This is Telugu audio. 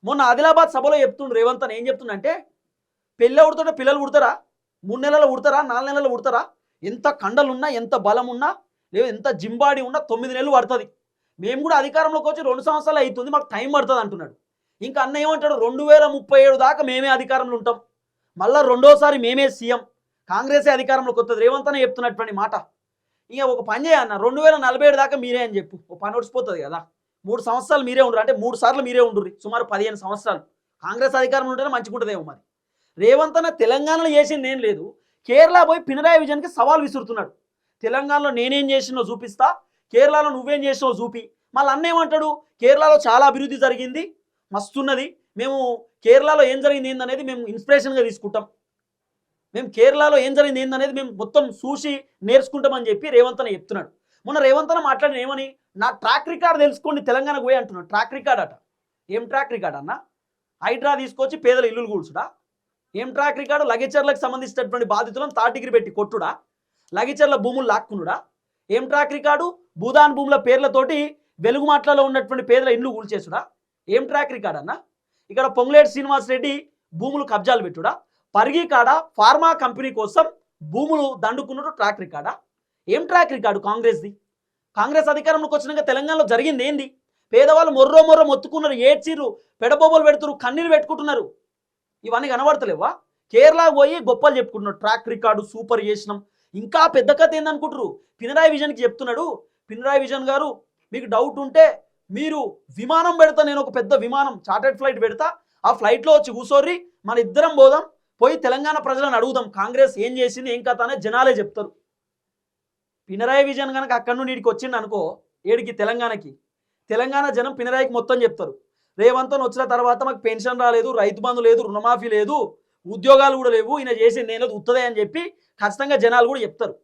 మొన్న ఆదిలాబాద్ సభలో చెప్తుండ్రు రేవంత్ అని ఏం చెప్తుండంటే పెళ్ళి ఉడతాడో పిల్లలు పుడతారా 3 నెలలు పుడతారా 4 నెలలు పుడతారా ఎంత కండలున్నా ఎంత బలం ఉన్నా లేదు ఎంత జింబాడి ఉన్నా 9 నెలలు పడుతుంది మేము కూడా అధికారంలోకి వచ్చి 2 సంవత్సరాలు అవుతుంది మాకు టైం పడుతుంది అంటున్నాడు. ఇంకా అన్న ఏమంటాడు 2037 దాకా మేమే అధికారంలో ఉంటాం మళ్ళీ రెండోసారి మేమే సీఎం కాంగ్రెసే అధికారంలోకి వస్తుంది రేవంత్ అనే చెప్తున్నటువంటి మాట. ఇక ఒక పని చేయన్న 2047 దాకా మీరే అని చెప్పు ఒక పని వచ్చిపోతుంది కదా. 3 సంవత్సరాలు మీరే ఉండరు అంటే 3 సార్లు మీరే ఉండుర్రి సుమారు 15 సంవత్సరాలు కాంగ్రెస్ అధికారంలో ఉంటేనే మంచిగా ఉంటుందేమో. మరి రేవంత్ అన్న తెలంగాణలో చేసింది ఏం లేదు కేరళ పోయి పినరాయి విజయన్కి సవాల్ విసురుతున్నాడు. తెలంగాణలో నేనేం చేసినో చూపిస్తా కేరళలో నువ్వేం చేసినావు చూపి. మళ్ళీ అన్న ఏమంటాడు కేరళలో చాలా అభివృద్ధి జరిగింది మస్తున్నది మేము కేరళలో ఏం జరిగింది ఏందనేది మేము ఇన్స్పిరేషన్గా తీసుకుంటాం మేము కేరళలో ఏం జరిగింది ఏందనేది మేము మొత్తం చూసి నేర్చుకుంటామని చెప్పి రేవంత్ అన్న చెప్తున్నాడు. మొన్న రేవంత్ అన్న మాట్లాడిన ఏమని నా ట్రాక్ రికార్డ్ తెలుసుకోండి తెలంగాణకు పోయి అంటున్నాడు. ట్రాక్ రికార్డ్ అట ఏం ట్రాక్ రికార్డ్ అన్న హైడ్రా తీసుకొచ్చి పేదల ఇల్లులు కూల్చుడా ఏం ట్రాక్ రికార్డు లగేచర్లకు సంబంధించినటువంటి బాధితులను తాటిగిరి పెట్టి కొట్టుడా లగేచర్ల భూములు లాక్కునుడా ఏం ట్రాక్ రికార్డు భూదాన్ భూముల పేర్లతోటి వెలుగు మాటలలో ఉన్నటువంటి పేదల ఇల్లు కూల్చేసుడా ఏం ట్రాక్ రికార్డ్ అన్న. ఇక్కడ పొంగులేటి శ్రీనివాస్ రెడ్డి భూములు కబ్జాలు పెట్టుడా పరిగి కాడ ఫార్మా కంపెనీ కోసం భూములు దండుకున్నట్టు ట్రాక్ రికార్డా ఏం ట్రాక్ రికార్డు కాంగ్రెస్ది. కాంగ్రెస్ అధికారంలోకి వచ్చినాక తెలంగాణలో జరిగింది ఏంది పేదవాళ్ళు మొర్రో మొత్తుకున్నారు ఏడ్చిర్రు పెడబోబోలు పెడుతున్నారు కన్నీరు పెట్టుకుంటున్నారు ఇవన్నీ కనబడతలేవా. కేరళ పోయి గొప్పలు చెప్పుకుంటున్నారు ట్రాక్ రికార్డు సూపర్ చేసినాం. ఇంకా పెద్ద కథ ఏందనుకుంటారు పినరాయి విజన్కి చెప్తున్నాడు పినరాయి విజన్ గారు మీకు డౌట్ ఉంటే మీరు విమానం పెడతా నేను ఒక పెద్ద విమానం చార్టర్డ్ ఫ్లైట్ పెడతా ఆ ఫ్లైట్లో వచ్చి కూర్చోర్రి మన ఇద్దరం పోదాం పోయి తెలంగాణ ప్రజలను అడుగుదాం కాంగ్రెస్ ఏం చేసింది ఏం కథ అనేది జనాలే చెప్తారు. పినరాయి విజన్ కనుక అక్కడి నుండి ఇడికి వచ్చిండు అనుకో ఏడికి తెలంగాణ జనం పినరాయికి మొత్తం చెప్తారు రేవంత్ వచ్చిన తర్వాత మాకు పెన్షన్ రాలేదు రైతు బంధు లేదు రుణమాఫీ లేదు ఉద్యోగాలు కూడా లేవు ఈయన చేసింది ఏం లేదు ఉత్తదే అని చెప్పి ఖచ్చితంగా జనాలు కూడా చెప్తారు.